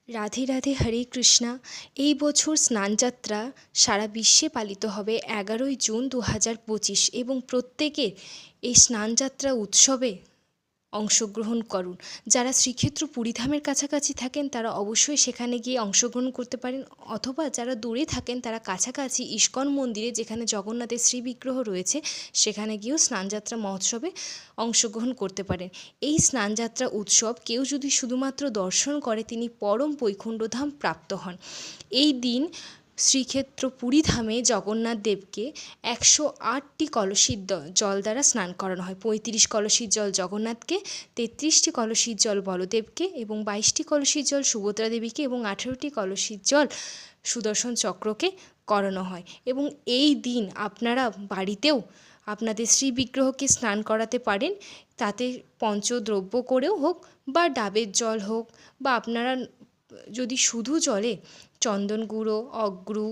রাধে রাধে হরে কৃষ্ণা। এই বছর স্নানযাত্রা সারা বিশ্বে পালিত হবে 11ই জুন 2025 এবং প্রত্যেকে এই স্নানযাত্রা উৎসবে অংশগ্রহণ করুন। যারা শ্রীক্ষেত্র পুরীধামের কাছাকাছি থাকেন তারা অবশ্যই সেখানে গিয়ে অংশগ্রহণ করতে পারেন, অথবা যারা দূরে থাকেন তারা কাছাকাছি ইস্কন মন্দিরে, যেখানে জগন্নাথের শ্রীবিগ্রহ রয়েছে, সেখানে গিয়েও স্নানযাত্রা মহোৎসবে অংশগ্রহণ করতে পারেন। এই স্নানযাত্রা উৎসব কেউ যদি শুধুমাত্র দর্শন করে তিনি পরম বৈকুণ্ঠধাম প্রাপ্ত হন। এই দিন শ্রীক্ষেত্র পুরীধামে জগন্নাথ দেবকে 108টি কলসির জল দ্বারা স্নান করানো হয়। 35 কলসির জল জগন্নাথকে, 33টি কলসির জল বলদেবকে এবং 22টি কলসির জল সুভদ্রা দেবীকে এবং 18টি কলসির জল সুদর্শন চক্রকে করানো হয়। এবং এই দিন আপনারা বাড়িতেও আপনাদের শ্রীবিগ্রহকে স্নান করাতে পারেন, তাতে পঞ্চদ্রব্য করেও হোক বা ডাবের জল হোক, বা আপনারা যদি শুধু জলে চন্দন গুঁড়ো, অগ্রু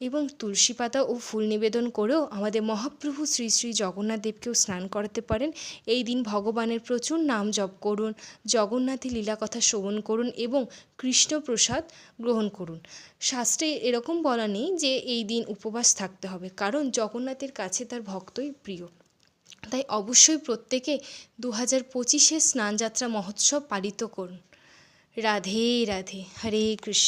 এবং তুলসী পাতা ও ফুল নিবেদন করেও আমাদের মহাপ্রভু শ্রী শ্রী জগন্নাথ দেবকেও স্নান করাতে পারেন। এই দিন ভগবানের প্রচুর নাম জপ করুন, জগন্নাথের লীলাকথা শ্রবণ করুন এবং কৃষ্ণপ্রসাদ গ্রহণ করুন। শাস্ত্রে এরকম বলা নেই যে এই দিন উপবাস থাকতে হবে, কারণ জগন্নাথের কাছে তার ভক্তই প্রিয়। তাই অবশ্যই প্রত্যেকে 2025-এর স্নানযাত্রা মহোৎসব পালিত করুন। রাধে রাধে, হরে কৃষ্ণ।